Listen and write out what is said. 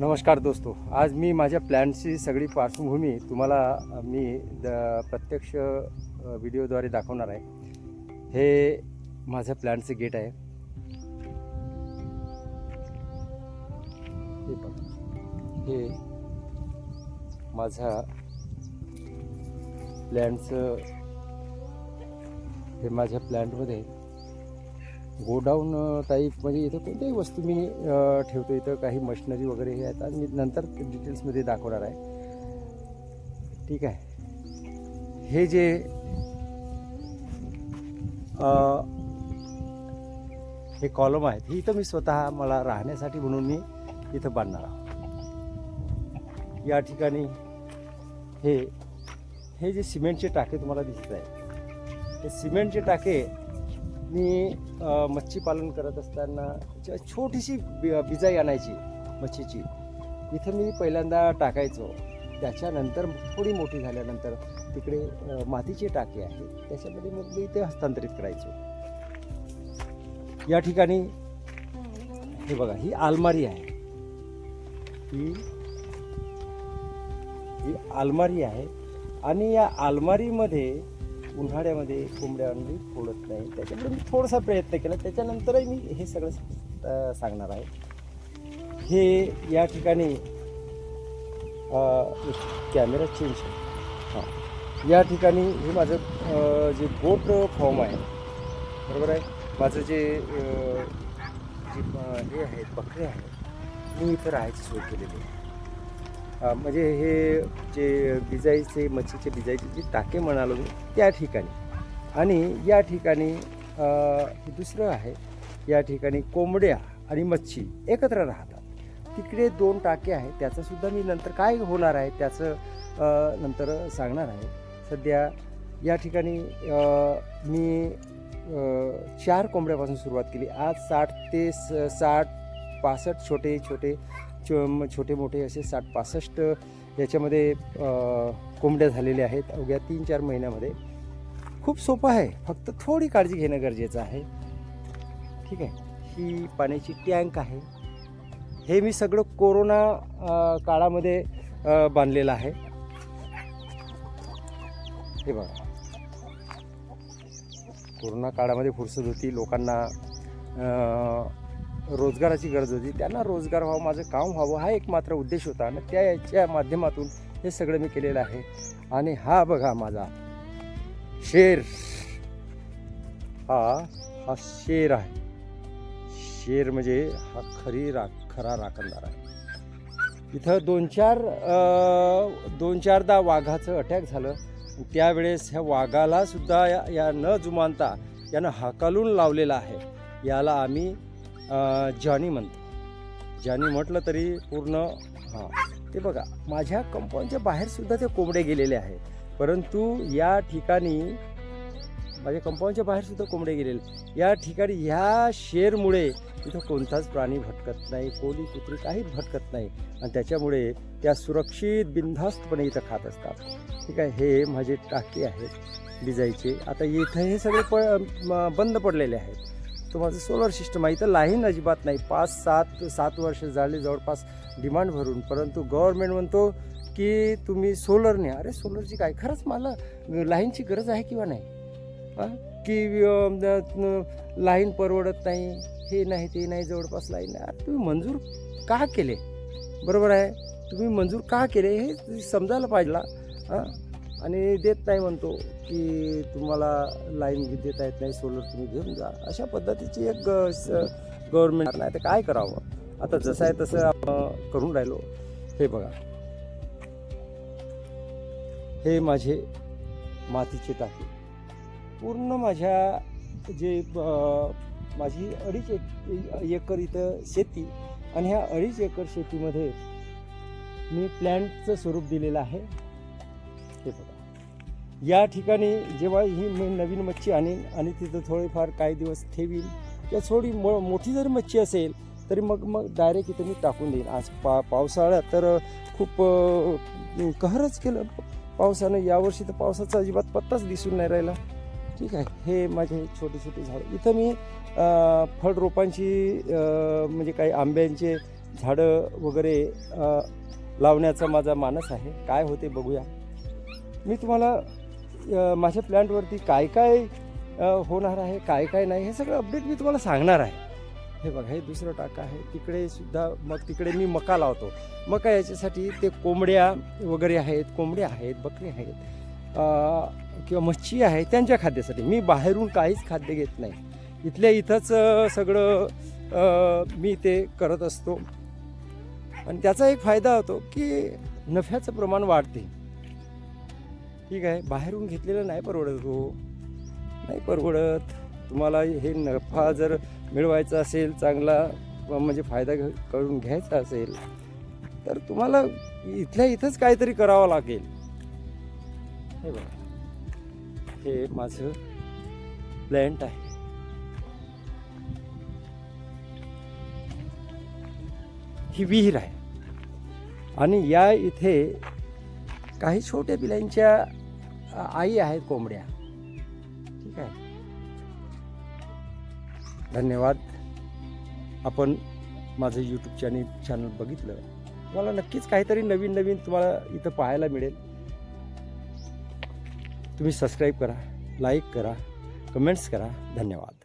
नमस्कार दोस्तो, आज मी माझ्या प्लॅनची सगळी पार्श्वभूमी तुम्हाला मी प्रत्यक्ष व्हिडिओद्वारे दाखवणार आहे. हे माझ्या प्लॅनचे गेट आहे. हे बघा, हे माझ्या प्लॅनचं, हे माझ्या प्लॅनमध्ये गोडाऊन टाईप, म्हणजे इथं कोणत्याही वस्तू मी ठेवतो. इथं काही मशिनरी वगैरे हे आहेत, मी नंतर डिटेल्समध्ये दाखवणार आहे. ठीक आहे. हे जे हे कॉलम आहेत, हे इथं मी स्वतः मला राहण्यासाठी म्हणून मी इथं बांधणार आहे. या ठिकाणी हे जे सिमेंटचे टाके तुम्हाला दिसत आहे, हे सिमेंटचे टाके मी मच्छी पालन करत असताना छोटीशी बिजाई आणायची मच्छीची, इथं मी पहिल्यांदा टाकायचो. त्याच्यानंतर थोडी मोठी झाल्यानंतर तिकडे मातीचे टाके आहेत, त्याच्यामध्ये मग मी इथे हस्तांतरित करायचो. या ठिकाणी हे बघा, ही अलमारी आहे. ही अलमारी आहे आणि या अलमारीमध्ये उन्हाळ्यामध्ये कोंबड्या अंडी फोडत नाही, त्याच्यामुळे मी थोडासा प्रयत्न केला. त्याच्यानंतरही मी हे सगळं सांगणार आहे. हे या ठिकाणी कॅमेरा चेंज आहे. हां, या ठिकाणी हे माझं जे गोट फॉर्म आहे, बरोबर आहे. माझं जे हे आहेत, बकरे आहेत, मी इथं राहायची सोय केलेली आहे. म्हणजे हे जे बिजाईचे, मच्छीचे बिजाईचे जे टाके म्हणालो मी, त्या ठिकाणी. आणि या ठिकाणी हे दुसरं आहे, या ठिकाणी कोंबड्या आणि मच्छी एकत्र राहतात. तिकडे 2 टाके आहेत, त्याचंसुद्धा मी नंतर काय होणार आहे त्याचं नंतर सांगणार आहे. सध्या या ठिकाणी मी 4 कोंबड्यापासून सुरुवात केली. आज 60 ते 65 छोटे मोठे असे 60-65 याच्यामध्ये कोंबड्या झालेल्या आहेत अवघ्या 3-4 महिन्यामध्ये. खूप सोपं आहे, फक्त थोडी काळजी घेणं गरजेचं आहे. ठीक आहे. ही पाण्याची टँक आहे. हे मी सगळं कोरोना काळामध्ये बांधलेलं आहे. हे बघा, कोरोना काळामध्ये फुरसत होती, लोकांना रोजगाराची गरज होती, त्यांना रोजगार व्हावा, माझं काम व्हावं, हा एकमात्र उद्देश होता. आणि त्याच्या माध्यमातून हे सगळं मी केलेलं आहे. आणि हा बघा माझा शेर, हा शेर आहे. शेर म्हणजे हा खरा राखणदार आहे. इथं 2-4दा वाघाचं अटॅक झालं. त्यावेळेस ह्या वाघाला सुद्धा या न जुमानता यानं हाकालून लावलेला आहे. याला आम्ही जॉनी म्हणतो. जॉनी म्हटलं तरी पूर्ण. हां, ते बघा, माझ्या कंपाऊंडच्या बाहेरसुद्धा ते कोंबडे गेलेले आहेत, परंतु या ठिकाणी माझ्या कंपाऊंडच्या बाहेरसुद्धा कोंबडे गेलेले. या ठिकाणी ह्या शेरमुळे इथं कोणताच प्राणी भटकत नाही, कोणी कुत्री काही भटकत नाही, आणि त्याच्यामुळे त्या सुरक्षित बिनधास्तपणे इथं खात असतात. ठीक आहे. हे माझे टाके आहेत बिजाईचे. आता इथं हे सगळे बंद पडलेले आहेत. तो माझं सोलर सिस्टम आहे. इथं लाईन अजिबात नाही. 5-7 वर्ष झाले जवळपास डिमांड भरून, परंतु गव्हर्नमेंट म्हणतो की तुम्ही सोलर न्या. अरे सोलरची काय, खरंच मला लाईनची गरज आहे किंवा नाही, की लाईन परवडत नाही, हे नाही ते नाही, जवळपास लाईन नाही. तुम्ही मंजूर का केले, बरोबर आहे, तुम्ही मंजूर का केले हे समजायला पाहिजे. आणि देत नाही म्हणतो की तुम्हाला लाईन देता येत नाही, सोलर तुम्ही घेऊन जा. अशा पद्धतीची एक गव्हर्नमेंट नाही तर काय करावं. आता जसं आहे तसं आपण करून राहिलो. हे बघा, हे माझे मातीचे टाके पूर्ण माझ्या जे माझी 2.5 एकर इथं शेती, आणि ह्या 2.5 एकर शेतीमध्ये मी प्लॅन्टचं स्वरूप दिलेलं आहे. हे बघा, या ठिकाणी जेव्हा ही नवीन मच्छी आणीन आणि तिथं थोडेफार काही दिवस ठेवीन, किंवा थोडी मोठी जरी मच्छी असेल तरी मग डायरेक्ट इथं मी टाकून देईन. आज पावसाळ्यात तर खूप कहरच केलं पावसानं. यावर्षी तर पावसाचा अजिबात पत्ताच दिसून नाही राहिला. ठीक आहे. हे माझे छोटे झाडं. इथं मी फळरोपांची म्हणजे काही आंब्यांचे झाडं वगैरे लावण्याचा माझा मानस आहे. काय होते बघूया. मी तुम्हाला माझ्या प्लॅन्टवरती काय काय होणार आहे, काय काय नाही, हे सगळं अपडेट मी तुम्हाला सांगणार आहे. हे बघा, हे दुसरं टाका आहे. तिकडे सुद्धा मग तिकडे मी मका लावतो. मका याच्यासाठी ते कोंबड्या वगैरे आहेत, कोंबड्या आहेत, बकरी आहेत किंवा मच्छी आहे, त्यांच्या खाद्यासाठी. मी बाहेरून काहीच खाद्य घेत नाही. इथल्या इथंच सगळं मी ते करत असतो. आणि त्याचा एक फायदा होतो की नफ्याचं प्रमाण वाढते. ठीक आहे, बाहेरून घेतलेलं नाही परवडत हो, नाही परवडत. तुम्हाला हे नफा जर मिळवायचा असेल, चांगला म्हणजे फायदा करून घ्यायचा असेल, तर तुम्हाला इथल्या इथंच काहीतरी करावं लागेल. हे बघा, हे माझं प्लॅन्ट आहे. ही विहीर आहे आणि या इथे काही छोट्या पिलांच्या आई आहेत, कोंबड्या. ठीक आहे, धन्यवाद. आपण माझं यूट्यूब चॅनल बघितलं. तुम्हाला नक्कीच काहीतरी नवीन नवीन तुम्हाला इथं पाहायला मिळेल. तुम्ही सबस्क्राईब करा, लाईक करा, कमेंट्स करा. धन्यवाद.